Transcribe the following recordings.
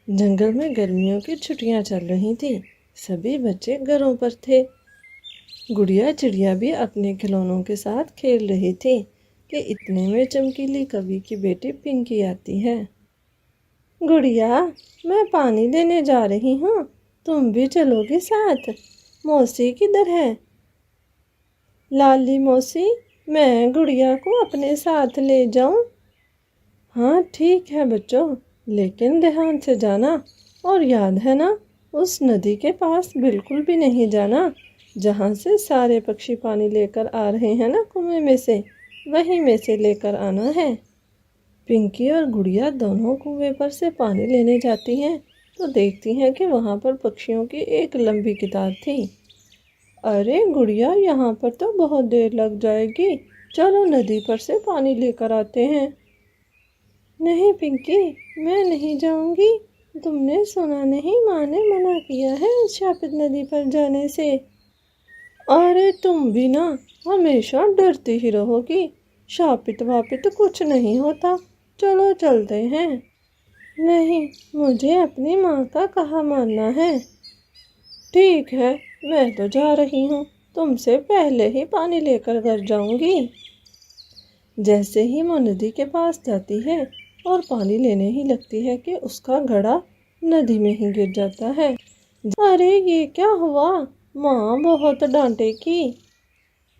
جنگل میں گرمیوں کی چھٹیاں چل رہی تھیں۔ سبھی بچے گھروں پر تھے۔ گڑیا چڑیا بھی اپنے کھلونوں کے ساتھ کھیل رہی تھی کہ اتنے میں چمکیلی کوی کی بیٹی پنکی آتی ہے۔ گڑیا، میں پانی لینے جا رہی ہوں، تم بھی چلو گی ساتھ؟ موسی کدھر ہے؟ لالی موسی، میں گڑیا کو اپنے ساتھ لے جاؤں؟ ہاں ٹھیک ہے بچوں، لیکن دھیان سے جانا، اور یاد ہے نا، اس ندی کے پاس بالکل بھی نہیں جانا جہاں سے سارے پکشی پانی لے کر آ رہے ہیں نا، کنویں میں سے، وہیں میں سے لے کر آنا ہے۔ پنکی اور گڑیا دونوں کنویں پر سے پانی لینے جاتی ہیں تو دیکھتی ہیں کہ وہاں پر پکشیوں کی ایک لمبی قطار تھی۔ ارے گڑیا، یہاں پر تو بہت دیر لگ جائے گی، چلو ندی پر سے پانی لے کر آتے ہیں۔ نہیں پنکی، میں نہیں جاؤں گی، تم نے سنا نہیں، ماں نے منع کیا ہے اس شاپت ندی پر جانے سے۔ ارے تم بھی نا ہمیشہ ڈرتی ہی رہو گی، شاپت واپت کچھ نہیں ہوتا، چلو چلتے ہیں۔ نہیں، مجھے اپنی ماں کا کہا ماننا ہے۔ ٹھیک ہے، میں تو جا رہی ہوں، تم سے پہلے ہی پانی لے کر گھر جاؤں گی۔ جیسے ہی وہ ندی کے پاس جاتی ہے اور پانی لینے ہی لگتی ہے کہ اس کا گھڑا ندی میں ہی گر جاتا ہے۔ ارے یہ کیا ہوا؟ ماں بہت ڈانٹے گی۔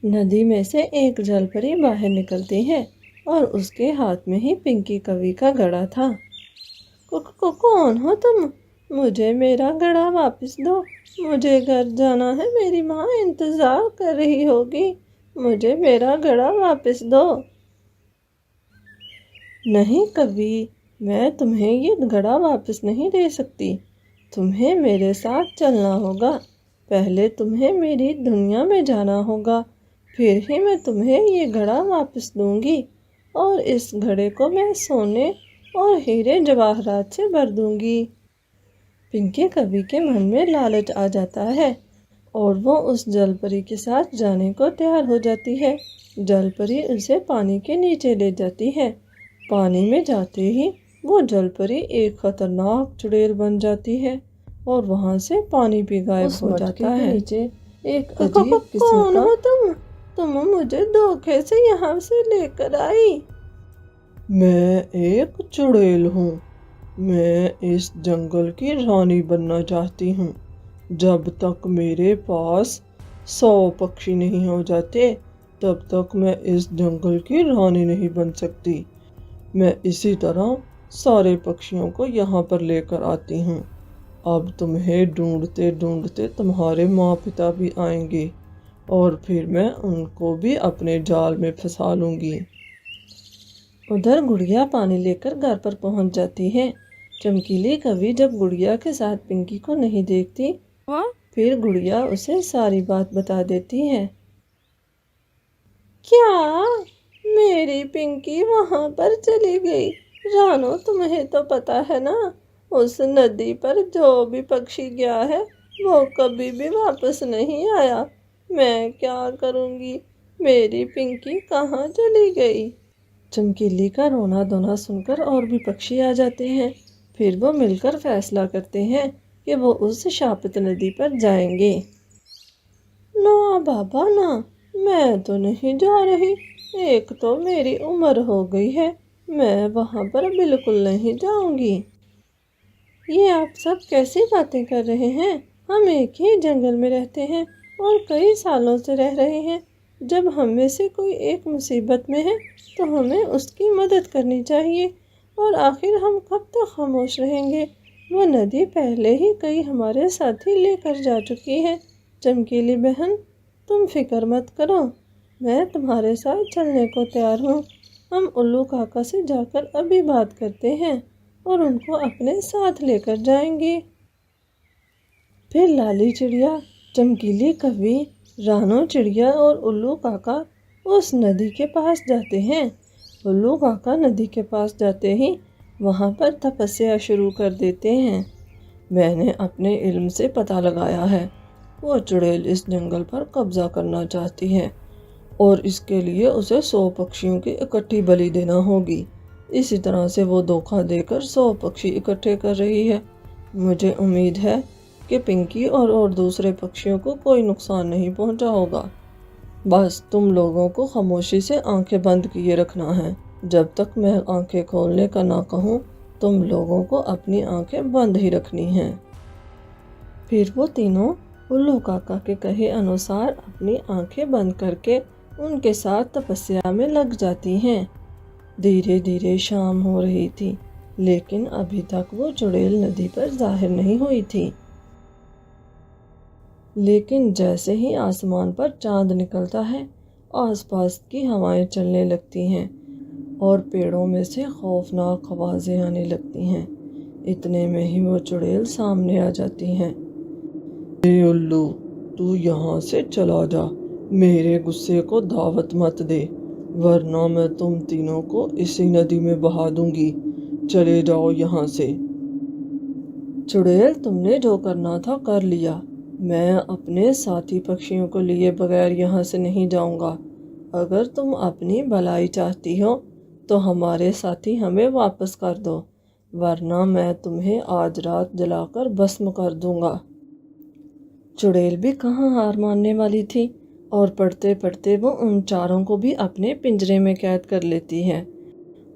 ندی میں سے ایک جل پری باہر نکلتی ہے اور اس کے ہاتھ میں ہی پنکی کوی کا گھڑا تھا۔ کون ہو تم؟ مجھے میرا گھڑا واپس دو، مجھے گھر جانا ہے، میری ماں انتظار کر رہی ہوگی، مجھے میرا گھڑا واپس دو۔ نہیں کوی، میں تمہیں یہ گھڑا واپس نہیں دے سکتی، تمہیں میرے ساتھ چلنا ہوگا، پہلے تمہیں میری دنیا میں جانا ہوگا، پھر ہی میں تمہیں یہ گھڑا واپس دوں گی، اور اس گھڑے کو میں سونے اور ہیرے جواہرات سے بھر دوں گی۔ پنکی کوی کے من میں لالچ آ جاتا ہے اور وہ اس جل پری کے ساتھ جانے کو تیار ہو جاتی ہے۔ جل پری اسے پانی کے نیچے لے جاتی ہے۔ پانی میں جاتے ہی وہ جل پری ایک خطرناک چڑیل بن جاتی ہے اور وہاں سے پانی بھی غائب ہو جاتا ہے۔ نیچے ایک عجیب قسم کا تم مجھے دھوکے سے یہاں سے لے کر آئی۔ میں ایک چڑیل ہوں، میں اس جنگل کی رانی بننا چاہتی ہوں، جب تک میرے پاس 100 پکشی نہیں ہو جاتے تب تک میں اس جنگل کی رانی نہیں بن سکتی۔ میں اسی طرح سارے پکشیوں کو یہاں پر لے کر آتی ہوں، اب تمہیں ڈھونڈتے ڈھونڈتے تمہارے ماں پتا بھی آئیں گے اور پھر میں ان کو بھی اپنے جال میں پھنسا لوں گی۔ ادھر گڑیا پانی لے کر گھر پر پہنچ جاتی ہے۔ چمکیلی کوی جب گڑیا کے ساتھ پنکی کو نہیں دیکھتی پھر گڑیا اسے ساری بات بتا دیتی ہے۔ کیا میری پنکی وہاں پر چلی گئی؟ رانو، تمہیں تو پتا ہے نا، اس ندی پر جو بھی پکشی گیا ہے وہ کبھی بھی واپس نہیں آیا، میں کیا کروں گی؟ میری پنکی کہاں چلی گئی؟ چمکیلی کا رونا دھونا سن کر اور بھی پکشی آ جاتے ہیں، پھر وہ مل کر فیصلہ کرتے ہیں کہ وہ اس شاپت ندی پر جائیں گے۔ نا بابا نا، میں تو نہیں جا رہی، ایک تو میری عمر ہو گئی ہے، میں وہاں پر بالکل نہیں جاؤں گی۔ یہ آپ سب کیسی باتیں کر رہے ہیں؟ ہم ایک ہی جنگل میں رہتے ہیں اور کئی سالوں سے رہ رہے ہیں، جب ہم میں سے کوئی ایک مصیبت میں ہے تو ہمیں اس کی مدد کرنی چاہیے، اور آخر ہم کب تک خاموش رہیں گے؟ وہ ندی پہلے ہی کئی ہمارے ساتھی لے کر جا چکی ہے۔ چمکیلی بہن، تم فکر مت کرو، میں تمہارے ساتھ چلنے کو تیار ہوں، ہم الو کاکا سے جا کر ابھی بات کرتے ہیں اور ان کو اپنے ساتھ لے کر جائیں گے۔ پھر لالی چڑیا، چمکیلی کوی، رانو چڑیا اور الو کاکا اس ندی کے پاس جاتے ہیں۔ الو کاکا ندی کے پاس جاتے ہی وہاں پر تپسیا شروع کر دیتے ہیں۔ میں نے اپنے علم سے پتہ لگایا ہے، وہ چڑیل اس جنگل پر قبضہ کرنا چاہتی ہے اور اس کے لیے اسے 100 پکشیوں کی اکٹھی بلی دینا ہوگی۔ اسی طرح سے وہ دھوکہ دے کر 100 پکشی اکٹھے کر رہی ہے मुझे उम्मीद है कि पिंकी और दूसरे पक्षियों को कोई नुकसान नहीं पहुंचा होगा। बस तुम लोगों को खामोशी से आंखें बंद किए रखना है। जब तक मैं आंखें खोलने का ना कहूँ, तुम लोगों को अपनी आंखें बंद ही रखनी हैं। फिर वो तीनों उल्लू काका के कहे अनुसार अपनी आंखें बंद करके उनके साथ तपस्या में लग जाती हैं। धीरे धीरे शाम हो रही थी, लेकिन अभी तक वो चुड़ैल नदी पर जाहिर नहीं हुई थी। लेकिन जैसे ही आसमान पर चांद निकलता है, आसपास की हवाएं चलने लगती हैं और पेड़ों में से खौफनाक आवाज़ें आने लगती हैं। इतने में ही वो चुड़ैल सामने आ जाती हैं। ए उल्लू, तू यहाँ से चला जा, मेरे गुस्से को दावत मत दे, वरना मैं तुम तीनों को इसी नदी में बहा दूंगी। चले जाओ यहाँ से। चुड़ैल, तुमने जो करना था कर लिया। मैं अपने साथी पक्षियों को लिए बगैर यहाँ से नहीं जाऊँगा। अगर तुम अपनी भलाई चाहती हो तो हमारे साथी हमें वापस कर दो, वरना मैं तुम्हें आज रात जलाकर भस्म कर दूँगा। चुड़ैल भी कहाँ हार मानने वाली थी और पढ़ते पढ़ते वो उन चारों को भी अपने पिंजरे में कैद कर लेती है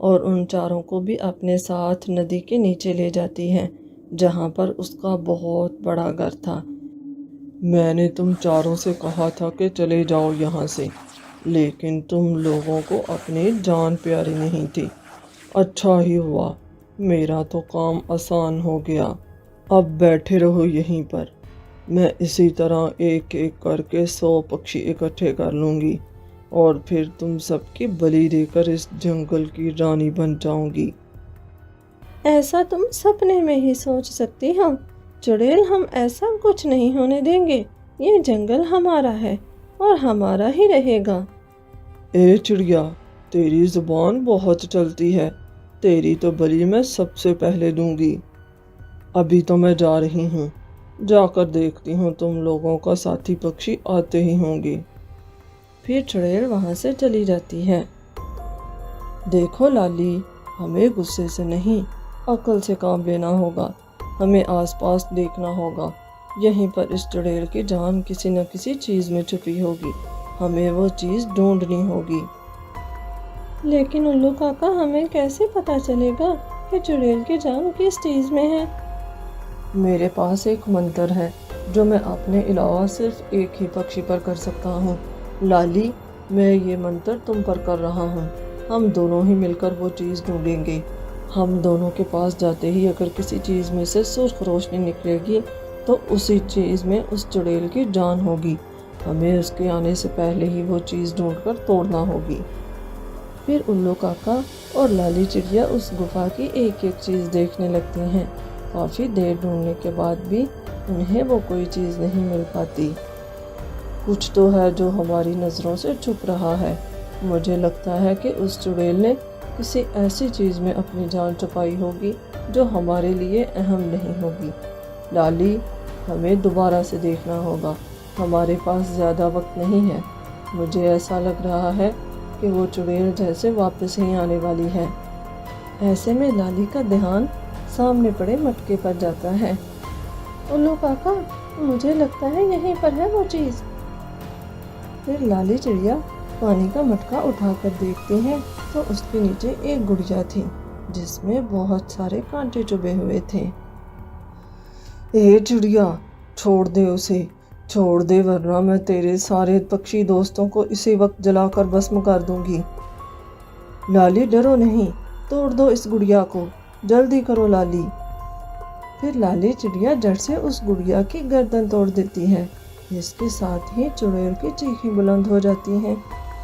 और उन चारों को भी अपने साथ नदी के नीचे ले जाती है, जहाँ पर उसका बहुत बड़ा घर था। मैंने तुम चारों से कहा था कि चले जाओ यहाँ से, लेकिन तुम लोगों को अपनी जान प्यारी नहीं थी। अच्छा ही हुआ, मेरा तो काम आसान हो गया। अब बैठे रहो यहीं पर। मैं इसी तरह एक एक करके 100 पक्षी इकट्ठे कर लूँगी और फिर तुम सबकी बलि देकर इस जंगल की रानी बन जाऊंगी। ऐसा तुम सपने में ही सोच सकती हो चुड़ैल, हम ऐसा कुछ नहीं होने देंगे। ये जंगल हमारा है और हमारा ही रहेगा। ए चिड़िया, तेरी जुबान बहुत चलती है, तेरी तो बलि मैं सबसे पहले दूंगी। अभी तो मैं जा रही हूँ, जाकर देखती हूँ तुम लोगों का साथी पक्षी आते ही होंगे। फिर चुड़ैल वहाँ से चली जाती है। देखो लाली, हमें गुस्से से नहीं, अक्ल से काम लेना होगा। हमें आसपास देखना होगा। यहीं पर इस चुड़ैल की जान किसी न किसी चीज़ में छुपी होगी। हमें वो चीज़ ढूंढनी होगी। लेकिन उल्लू काका, हमें कैसे पता चलेगा कि चुड़ैल की जान किस चीज़ में है? मेरे पास एक मंत्र है जो मैं अपने अलावा सिर्फ एक ही पक्षी पर कर सकता हूँ। लाली, मैं ये मंत्र तुम पर कर रहा हूँ। हम दोनों ही मिलकर वो चीज़ ढूंढेंगे। हम दोनों के पास जाते ही अगर किसी चीज़ में से सुर्ख रोशनी निकलेगी तो उसी चीज़ में उस चुड़ैल की जान होगी। हमें उसके आने से पहले ही वो चीज़ ढूंढकर तोड़ना होगी। फिर उल्लू काका और लाली चिड़िया उस गुफा की एक एक चीज़ देखने लगती हैं। काफ़ी देर ढूंढने के बाद भी उन्हें वो कोई चीज़ नहीं मिल पाती। कुछ तो है जो हमारी नज़रों से छुप रहा है। मुझे लगता है कि उस चुड़ैल ने किसी ऐसी चीज़ में अपनी जान छुपाई होगी जो हमारे लिए अहम नहीं होगी। लाली, हमें दोबारा से देखना होगा। हमारे पास ज़्यादा वक्त नहीं है। मुझे ऐसा लग रहा है कि वो चुड़ैल जैसे वापस ही आने वाली है। ऐसे में लाली का ध्यान सामने पड़े मटके पर जाता है। उल्लू काका, मुझे लगता है यहीं पर है वो चीज़। फिर लाली चिड़िया पानी का मटका उठाकर देखती हैं तो उसके नीचे एक गुड़िया थी जिसमें बहुत सारे कांटे चुभे हुए थे। ए चिड़िया, छोड़ दे उसे, छोड़ दे, वरना मैं तेरे सारे पक्षी दोस्तों को इसी वक्त जलाकर भस्म कर दूंगी। लाली, डरो नहीं, तोड़ दो इस गुड़िया को, जल्दी करो लाली। फिर लाली चिड़िया जड़ से उस गुड़िया की गर्दन तोड़ देती है, जिसके साथ ही चुड़ैल की चीखें बुलंद हो जाती हैं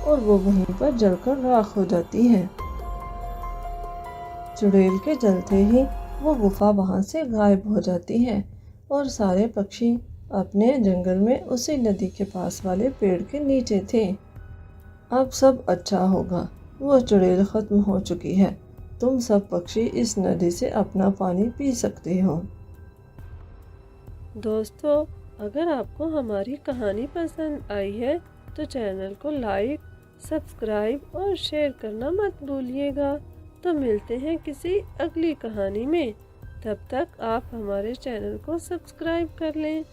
और वो वहीं पर जलकर राख हो जाती है। चुड़ैल के जलते ही वो गुफा वहाँ से गायब हो जाती है और सारे पक्षी अपने जंगल में उसी नदी के पास वाले पेड़ के नीचे थे। अब सब अच्छा होगा, वो चुड़ैल ख़त्म हो चुकी है। तुम सब पक्षी इस नदी से अपना पानी पी सकते हो। दोस्तों, अगर आपको हमारी कहानी पसंद आई है तो चैनल को लाइक, सब्सक्राइब और शेयर करना मत भूलिएगा। तो मिलते हैं किसी अगली कहानी में। تب تک آپ ہمارے چینل کو سبسکرائب کر لیں۔